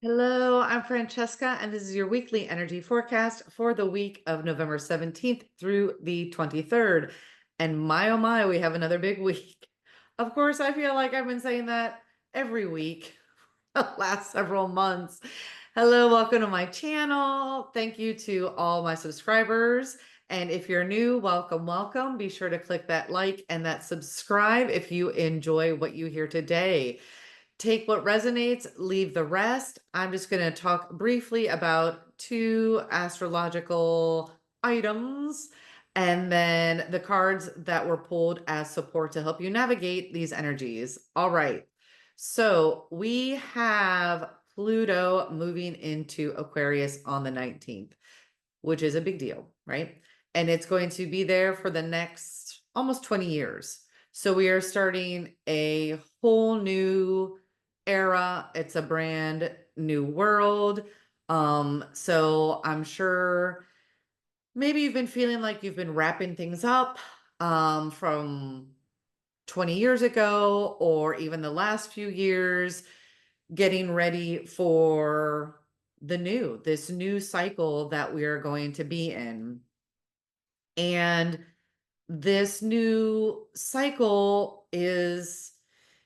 Hello, I'm Francesca, and this is your weekly energy forecast for the week of November 17th through the 23rd. And my oh my, we have another big week. Of course, I feel like I've been saying that every week the last several months. Hello, welcome to my channel. Thank you to all my subscribers. And if you're new, welcome, welcome. Be sure to click that like and that subscribe if you enjoy what you hear today. Take what resonates, leave the rest. I'm just going to talk briefly about two astrological items and then the cards that were pulled as support to help you navigate these energies. All right. So we have Pluto moving into Aquarius on the 19th, which is a big deal, right? And it's going to be there for the next almost 20 years. So we are starting a whole new era. It's a brand new world. So I'm sure maybe you've been feeling like you've been wrapping things up from 20 years ago or even the last few years, getting ready for this new cycle that we are going to be in. And this new cycle is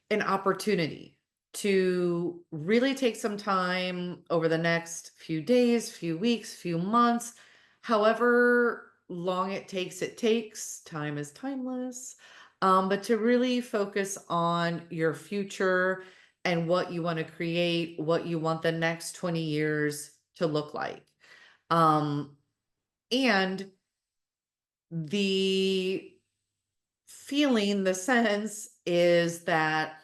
an opportunity to really take some time over the next few days, few weeks, few months, however long it takes, it takes. Time is timeless. But to really focus on your future and what you want to create, what you want the next 20 years to look like. Um, and the feeling, the sense is that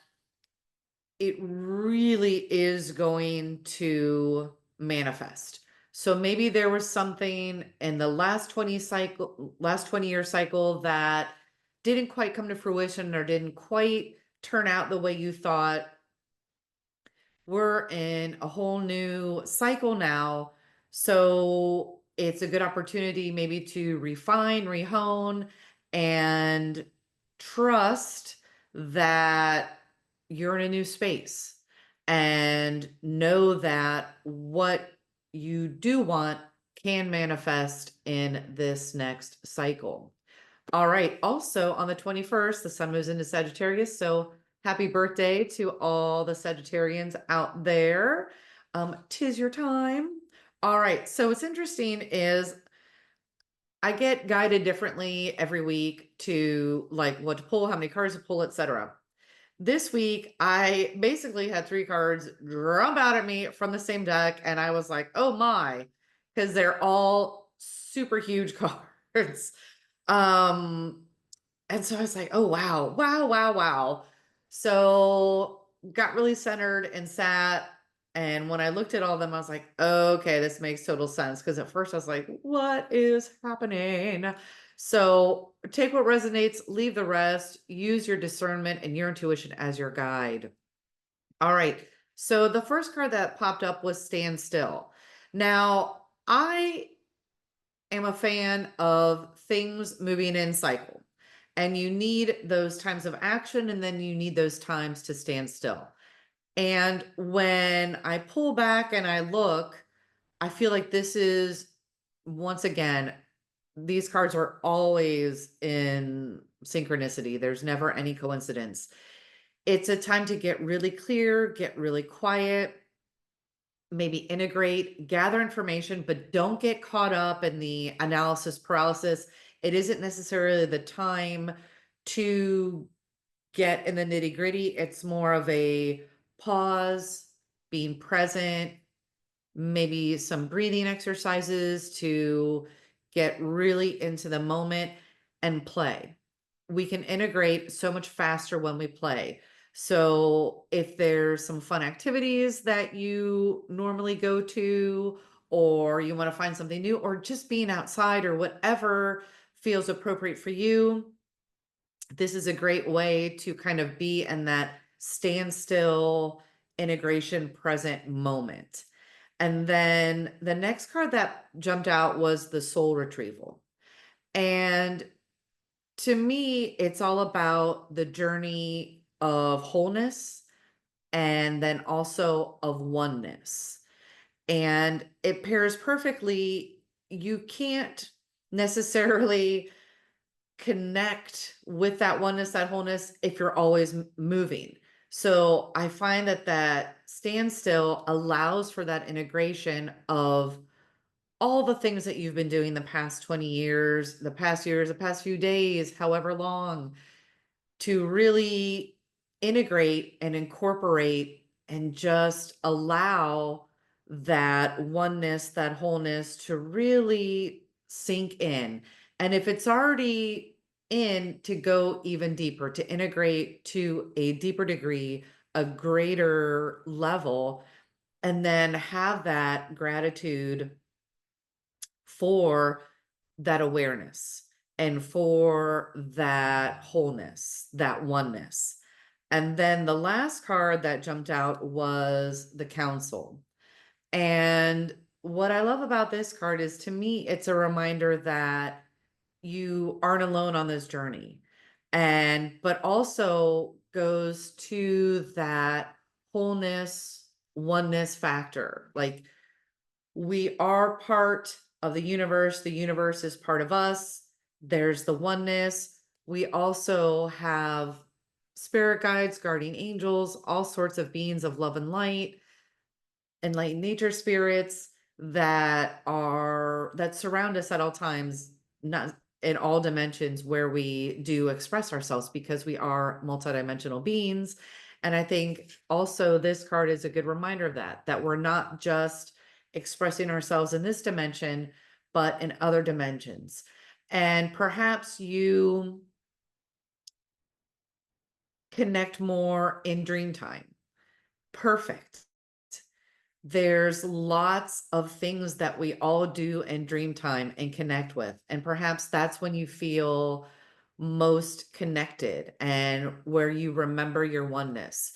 it really is going to manifest. So maybe there was something in the last 20-year cycle that didn't quite come to fruition or didn't quite turn out the way you thought. We're in a whole new cycle now. So it's a good opportunity maybe to refine, rehone, and trust that you're in a new space and know that what you do want can manifest in this next cycle. All right. Also, on the 21st, the sun moves into Sagittarius. So happy birthday to all the Sagittarians out there. 'Tis your time. All right. So what's interesting is I get guided differently every week to like what to pull, how many cards to pull, etc. This week, I basically had three cards jump out at me from the same deck, and I was like, oh my, because they're all super huge cards. Um, and so I was like, oh, wow, wow, wow, wow. So got really centered and sat. And when I looked at all of them, I was like, okay, this makes total sense. Because at first I was like, what is happening? So take what resonates, leave the rest, use your discernment and your intuition as your guide. All right. So the first card that popped up was Standstill. Now, I am a fan of things moving in cycle. And you need those times of action, and then you need those times to stand still. And when I pull back and I look, I feel like this is once again, these cards are always in synchronicity. There's never any coincidence. It's a time to get really clear, get really quiet, maybe integrate, gather information, but don't get caught up in the analysis paralysis. It isn't necessarily the time to get in the nitty gritty. It's more of a pause, being present, maybe some breathing exercises to get really into the moment and play. We can integrate so much faster when we play. So if there's some fun activities that you normally go to, or you want to find something new, or just being outside or whatever feels appropriate for you, this is a great way to kind of be in that standstill integration present moment. And then the next card that jumped out was the soul retrieval. And to me, it's all about the journey of wholeness and then also of oneness. and it pairs perfectly. You can't necessarily connect with that oneness, that wholeness, if you're always moving. So I find that that standstill allows for that integration of all the things that you've been doing the past 20 years, the past few days, however long, to really integrate and incorporate and just allow that oneness, that wholeness to really sink in. And if it's already in, to go even deeper, to integrate to a deeper degree, a greater level, and then have that gratitude for that awareness and for that wholeness, that oneness. And then the last card that jumped out was the Council. And what I love about this card is, to me, it's a reminder that you aren't alone on this journey. And, but also goes to that wholeness, oneness factor. Like, we are part of the universe is part of us. There's the oneness. We also have spirit guides, guardian angels, all sorts of beings of love and light, enlightened nature spirits that surround us at all times, not in all dimensions where we do express ourselves, because we are multidimensional beings. And I think also this card is a good reminder of that we're not just expressing ourselves in this dimension, but in other dimensions. And perhaps you connect more in dream time. Perfect. There's lots of things that we all do in dream time and connect with. And perhaps that's when you feel most connected and where you remember your oneness.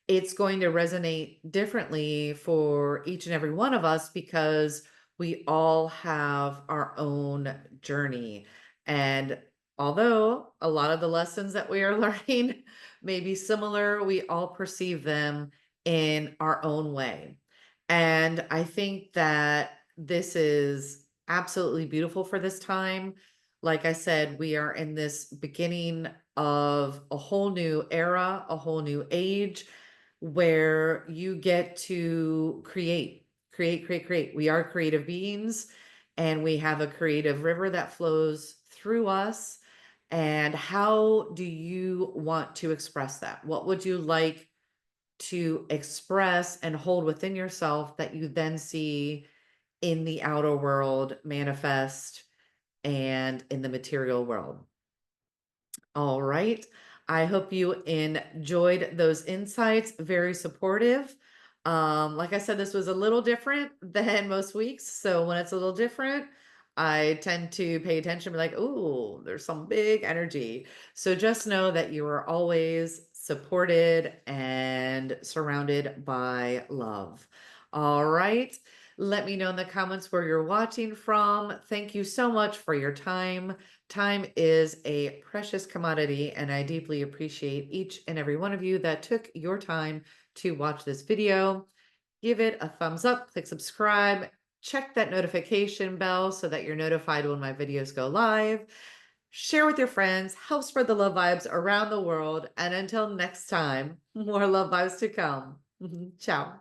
It's going to resonate differently for each and every one of us, because we all have our own journey. And although a lot of the lessons that we are learning may be similar, we all perceive them in our own way. And I think that this is absolutely beautiful for this time. Like I said, we are in this beginning of a whole new era, a whole new age, where you get to create. We are creative beings, and we have a creative river that flows through us. And how do you want to express that? What would you like to express and hold within yourself that you then see in the outer world manifest and in the material world? All right. I hope you enjoyed those insights. Very supportive. Like I said, this was a little different than most weeks. So when it's a little different, I tend to pay attention, be like, oh, there's some big energy. So just know that you are always supported and surrounded by love. All right. Let me know in the comments where you're watching from. Thank you so much for your time. Time is a precious commodity, and I deeply appreciate each and every one of you that took your time to watch this video. Give it a thumbs up, click subscribe, check that notification bell so that you're notified when my videos go live. Share with your friends, help spread the love vibes around the world. And until next time, more love vibes to come. Ciao.